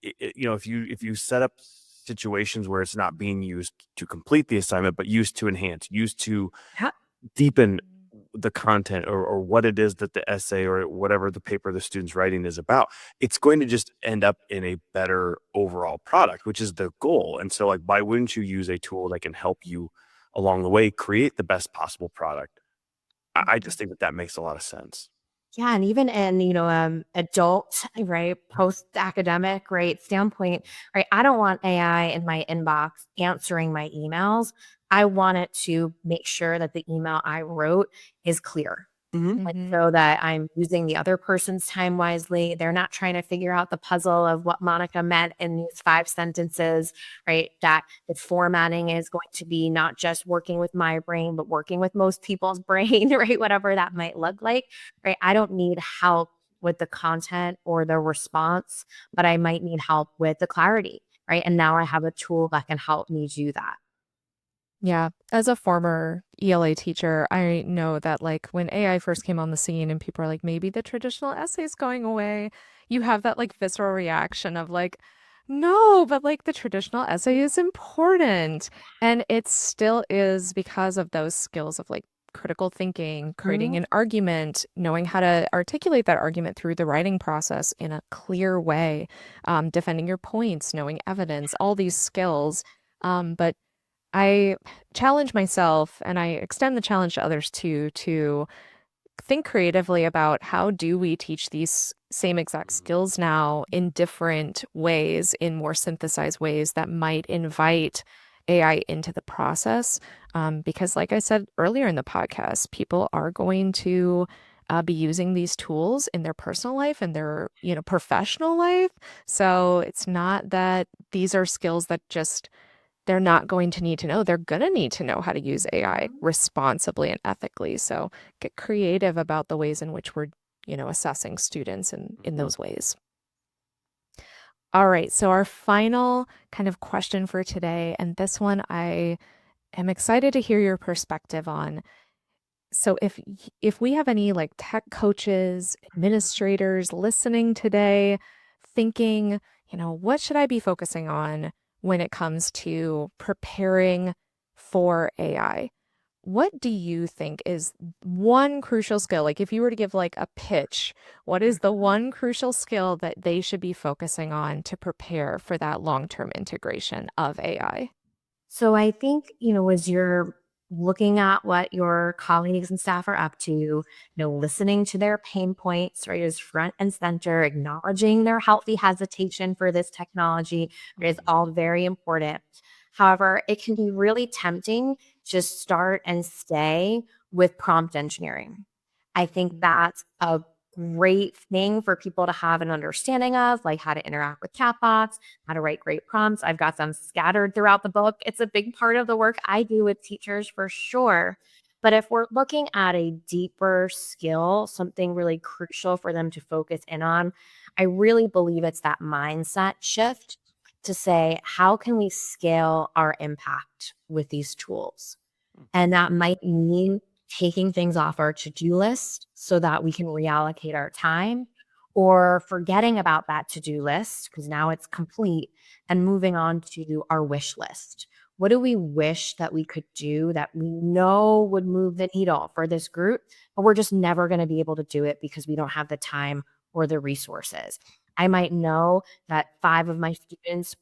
if you set up situations where it's not being used to complete the assignment, but used to enhance, used to Yeah. deepen the content or what it is that the essay or whatever the paper the student's writing is about, it's going to just end up in a better overall product, which is the goal. And so like, why wouldn't you use a tool that can help you along the way create the best possible product? I just think that that makes a lot of sense. Yeah, and even in, adult, right, post-academic, right, standpoint, right, I don't want AI in my inbox answering my emails. I want it to make sure that the email I wrote is clear. Mhm. Like, Mhm. so that I'm using the other person's time wisely. They're not trying to figure out the puzzle of what Monica meant in these 5 sentences, right? That the formatting is going to be not just working with my brain, but working with most people's brain, right? Whatever that might look like, right? I don't need help with the content or the response, but I might need help with the clarity, right? And now I have a tool that can help me do that. Yeah, as a former ELA teacher, I know that like when AI first came on the scene and people are like, maybe the traditional essay's going away, you have that like visceral reaction of like, no, but like the traditional essay is important. And it still is because of those skills of like critical thinking, creating Mhm. an argument, knowing how to articulate that argument through the writing process in a clear way, defending your points, knowing evidence, all these skills. But I challenge myself and I extend the challenge to others too to think creatively about how do we teach these same exact skills now in different ways, in more synthesized ways that might invite AI into the process. Because, like I said earlier in the podcast, people are going to be using these tools in their personal life and their, professional life. So it's not that these are skills that just they're not going to need to know. They're going to need to know how to use AI responsibly and ethically. So get creative about the ways in which we're, assessing students in Mhm. those ways. All right. So our final kind of question for today, and this one I am excited to hear your perspective on. So if we have any like tech coaches, administrators listening today, thinking, what should I be focusing on when it comes to preparing for AI? what do you think is one crucial skill? Like if you were to give like a pitch, what is the one crucial skill that they should be focusing on to prepare for that long-term integration of AI? So I think, as you're looking at what your colleagues and staff are up to, listening to their pain points, right, is front and center, acknowledging their healthy hesitation for this technology is all very important. However, it can be really tempting to start and stay with prompt engineering. I think that's a great thing for people to have an understanding of, like how to interact with chatbots, how to write great prompts. I've got them scattered throughout the book. It's a big part of the work I do with teachers for sure. But if we're looking at a deeper skill, something really crucial for them to focus in on, I really believe it's that mindset shift to say, how can we scale our impact with these tools? And that might mean taking things off our to-do list so that we can reallocate our time, or forgetting about that to-do list because now it's complete and moving on to our wish list. What do we wish that we could do that we know would move the needle for this group, but we're just never going to be able to do it because we don't have the time or the resources? I might know that 5 of my students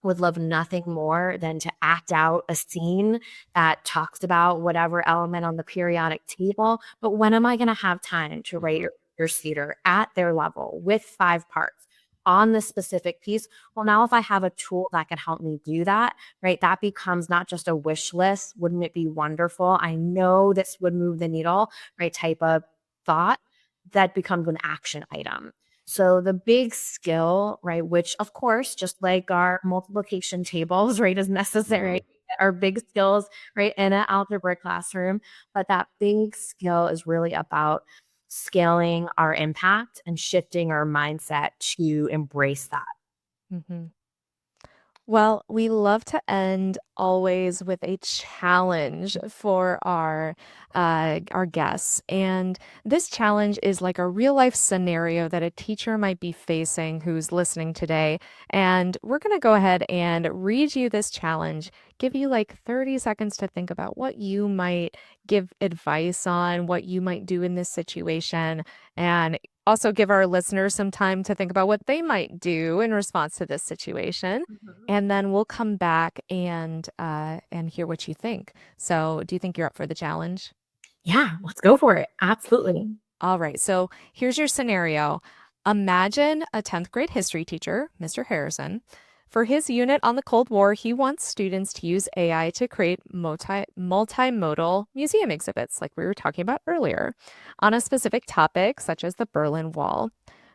would love nothing more than to act out a scene that talks about whatever element on the periodic table. But when am I going to have time to write your theater at their level with 5 parts on this specific piece? Well, now if I have a tool that can help me do that, right, that becomes not just a wish list. Wouldn't it be wonderful? I know this would move the needle, right, type of thought that becomes an action item. So the big skill, right, which of course, just like our multiplication tables, right, is necessary, are big skills, right, in an algebra classroom. But that big skill is really about scaling our impact and shifting our mindset to embrace that. Mhm. Well, we love to end always with a challenge for our guests. And this challenge is like a real life scenario that a teacher might be facing who's listening today. And we're going to go ahead and read you this challenge, give you like 30 seconds to think about what you might give advice on, what you might do in this situation, and also give our listeners some time to think about what they might do in response to this situation. And then we'll come back and hear what you think. So, do you think you're up for the challenge? Yeah, let's go for it. Absolutely. All right. So, here's your scenario. Imagine a 10th grade history teacher, Mr. Harrison. For his unit on the Cold War, he wants students to use AI to create multimodal museum exhibits, like we were talking about earlier, on a specific topic, such as the Berlin Wall.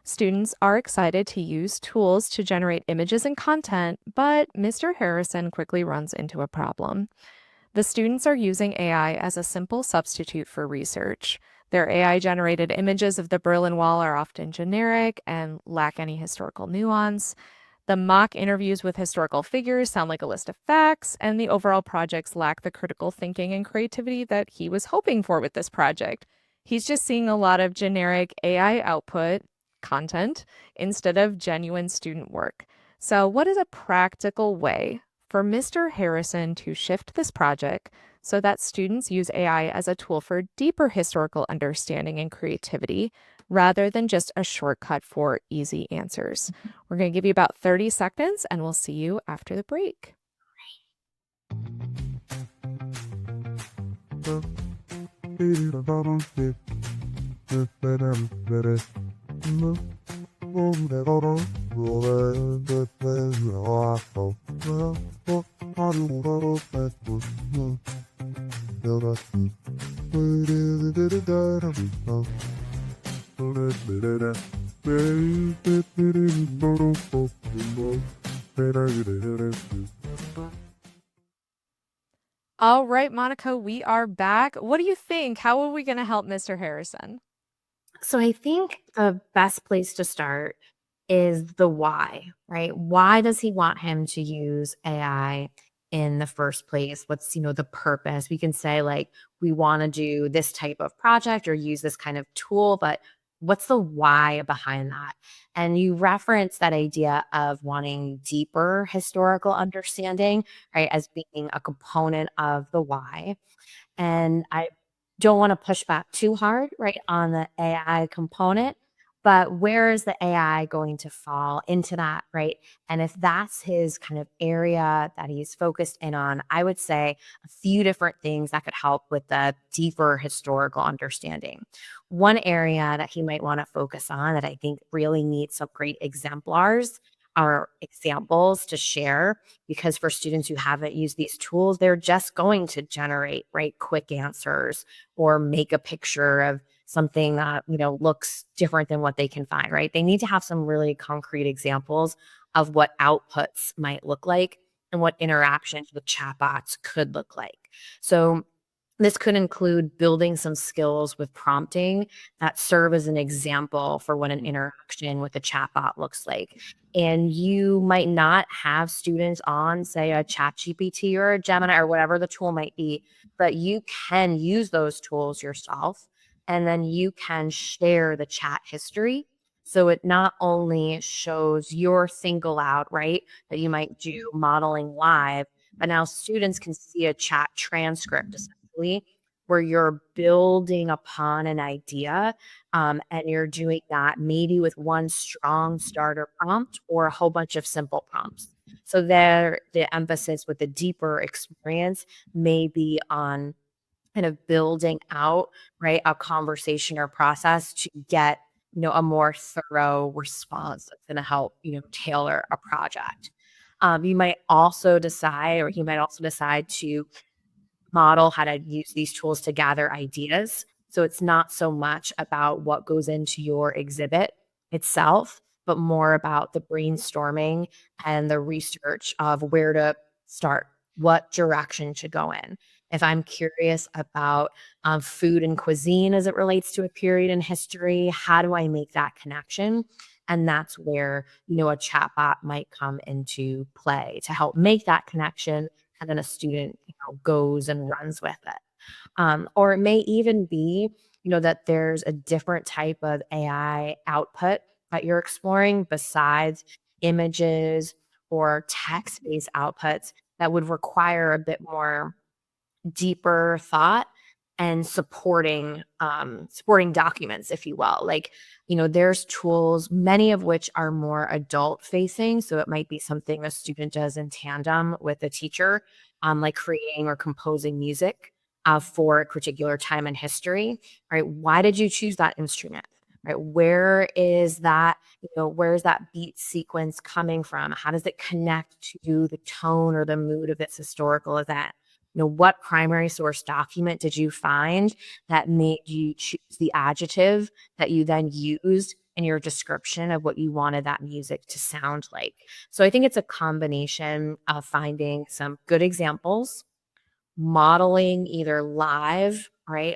Students are excited to use tools to generate images and content, but Mr. Harrison quickly runs into a problem. The students are using AI as a simple substitute for research. Their AI-generated images of the Berlin Wall are often generic and lack any historical nuance. The mock interviews with historical figures sound like a list of facts, and the overall projects lack the critical thinking and creativity that he was hoping for with this project. He's just seeing a lot of generic AI output content instead of genuine student work. So, what is a practical way for Mr. Harrison to shift this project so that students use AI as a tool for deeper historical understanding and creativity rather than just a shortcut for easy answers? We're going to give you about 30 seconds and we'll see you after the break. All right, Monica, we are back. What do you think? How are we going to help Mr. Harrison? So I think the best place to start is the why, right? Why does he want him to use AI in the first place? What's, the purpose? We can say like, we want to do this type of project or use this kind of tool, but what's the why behind that? And you reference that idea of wanting deeper historical understanding, right, as being a component of the why. And I don't want to push back too hard, right, on the AI component, but where is the AI going to fall into that, right? And if that's his kind of area that he's focused in on, I would say a few different things that could help with the deeper historical understanding. One area that he might want to focus on that I think really needs some great exemplars are examples to share, because for students who haven't used these tools, they're just going to generate, right, quick answers or make a picture of something that, looks different than what they can find, right? They need to have some really concrete examples of what outputs might look like and what interactions with chatbots could look like. So this could include building some skills with prompting that serve as an example for what an interaction with a chatbot looks like. And you might not have students on, say, a ChatGPT or a Gemini or whatever the tool might be, but you can use those tools yourself. And then you can share the chat history. So it not only shows your single out, right, that you might do modeling live, but now students can see a chat transcript essentially where you're building upon an idea, and you're doing that maybe with one strong starter prompt or a whole bunch of simple prompts. So there, the emphasis with the deeper experience may be on kind of building out, right, a conversation or process to get, a more thorough response that's going to help, tailor a project. You might also decide, or he might also decide to model how to use these tools to gather ideas. So it's not so much about what goes into your exhibit itself, but more about the brainstorming and the research of where to start, what direction to go in. If I'm curious about food and cuisine as it relates to a period in history, how do I make that connection? And that's where, a chatbot might come into play to help make that connection, and then a student, goes and runs with it. Or it may even be, that there's a different type of AI output that you're exploring besides images or text-based outputs that would require a bit more deeper thought and supporting documents, if you will. Like, there's tools, many of which are more adult facing. So it might be something a student does in tandem with a teacher, like creating or composing music for a particular time in history. Right? Why did you choose that instrument? Right? Where is that beat sequence coming from? How does it connect to the tone or the mood of this historical event? What primary source document did you find that made you choose the adjective that you then used in your description of what you wanted that music to sound like? So I think it's a combination of finding some good examples, modeling either live, right,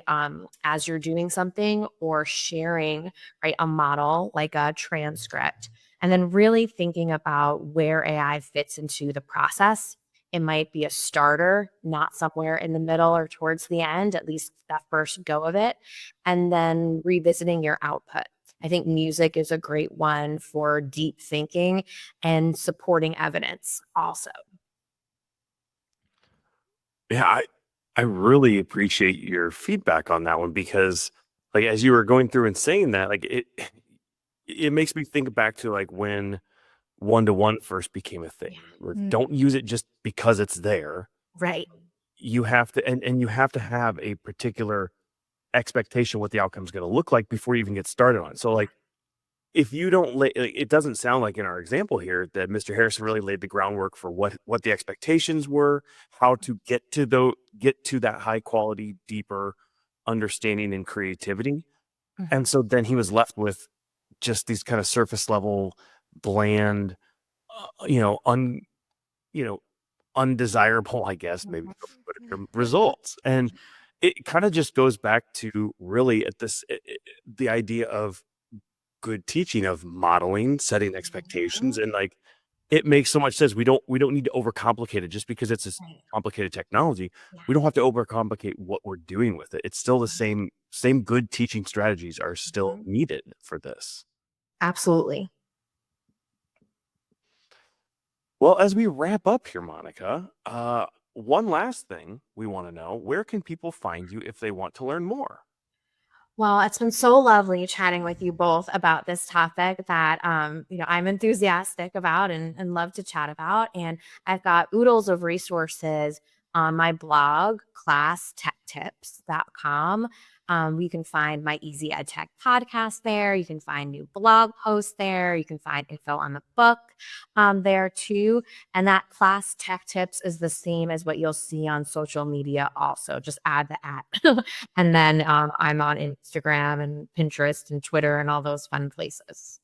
as you're doing something, or sharing, right, a model like a transcript, and then really thinking about where AI fits into the process. It might be a starter, not somewhere in the middle or towards the end, at least that first go of it, and then revisiting your output. I think music is a great one for deep thinking and supporting evidence also. Yeah, I really appreciate your feedback on that one because like as you were going through and saying that, like it makes me think back to like when one-to-one first became a thing. Where Mm. don't use it just because it's there. Right. You have to and you have to have a particular expectation what the outcome is going to look like before you even get started on it. So like if you don't it doesn't sound like in our example here that Mr. Harrison really laid the groundwork for what the expectations were, how to get to that high quality, deeper understanding and creativity. And so then he was left with just these kind of surface level, bland, you know, you know, undesirable, I guess, maybe results. And it kind of just goes back to really at the idea of good teaching of modeling, setting expectations, and like it makes so much sense. We don't need to overcomplicate it just because it's a Right. complicated technology. Yeah. We don't have to overcomplicate what we're doing with it. It's still the same good teaching strategies are still needed for this. Absolutely. Well, as we wrap up here, Monica, one last thing we want to know, where can people find you if they want to learn more? Well, it's been so lovely chatting with you both about this topic that I'm enthusiastic about and love to chat about. And I've got oodles of resources on my blog, classtechtips.com. You can find my Easy EdTech podcast there. You can find new blog posts there. You can find info on the book there too. And that class tech tips is the same as what you'll see on social media also. Just add the at. And then I'm on Instagram and Pinterest and Twitter and all those fun places.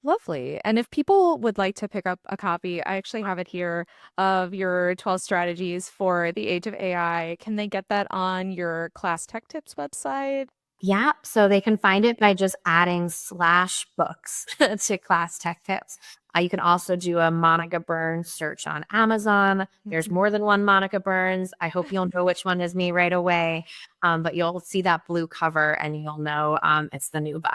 Lovely. And if people would like to pick up a copy, I actually have it here of your 12 strategies for the age of AI. Can they get that on your Class Tech Tips website? Yeah, so they can find it by just adding /books to Class Tech Tips. You can also do a Monica Burns search on Amazon. There's more than one Monica Burns. I hope you'll know which one is me right away. But you'll see that blue cover and you'll know it's the new book.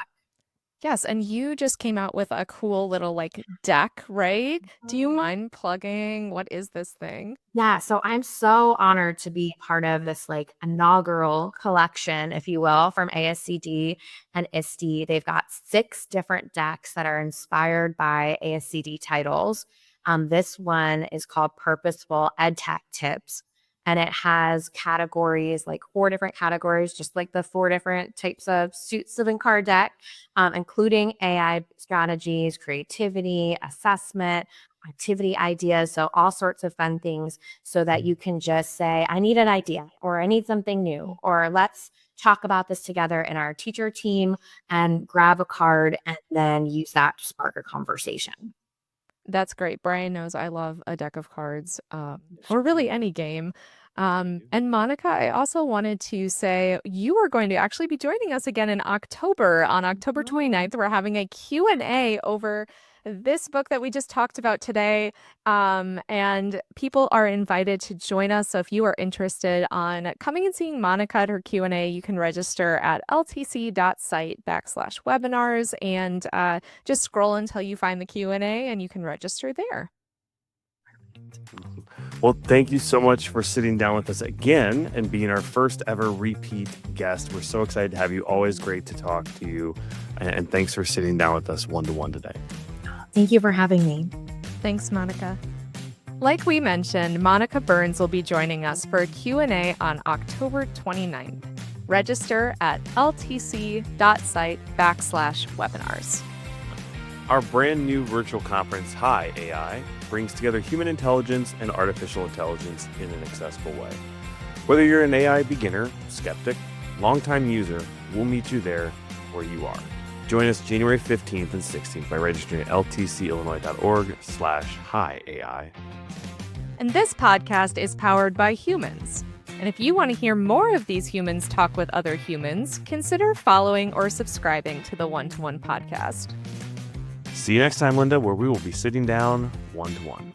Yes, and you just came out with a cool little like deck, right? Do you mind plugging? What is this thing? Yeah, so I'm so honored to be part of this like inaugural collection, if you will, from ASCD and ISTE. They've got 6 different decks that are inspired by ASCD titles. This one is called Purposeful EdTech Tips, and it has categories, like 4 different categories, just like the 4 different types of suits of card deck, including AI strategies, creativity, assessment, activity ideas. So all sorts of fun things so that you can just say, I need an idea or I need something new, or let's talk about this together in our teacher team and grab a card and then use that to spark a conversation. That's great. Brian knows I love a deck of cards, or really any game. And Monica, I also wanted to say you are going to actually be joining us again in October. On October 29th, we're having a Q&A over this book that we just talked about today. And people are invited to join us. So if you are interested on coming and seeing Monica at her Q&A, you can register at ltc.site/webinars and just scroll until you find the Q&A and you can register there. Well, thank you so much for sitting down with us again and being our first ever repeat guest. We're so excited to have you. Always great to talk to you. And thanks for sitting down with us one-to-one today. Thank you for having me. Thanks, Monica. Like we mentioned, Monica Burns will be joining us for a Q&A on October 29th. Register at ltc.site/webinars. Our brand new virtual conference, Hi AI, brings together human intelligence and artificial intelligence in an accessible way. Whether you're an AI beginner, skeptic, longtime user, we'll meet you there where you are. Join us January 15th and 16th by registering at ltcillinois.org/hiAI. And this podcast is powered by humans. And if you want to hear more of these humans talk with other humans, consider following or subscribing to the One-to-One podcast. See you next time, Linda, where we will be sitting down one-to-one.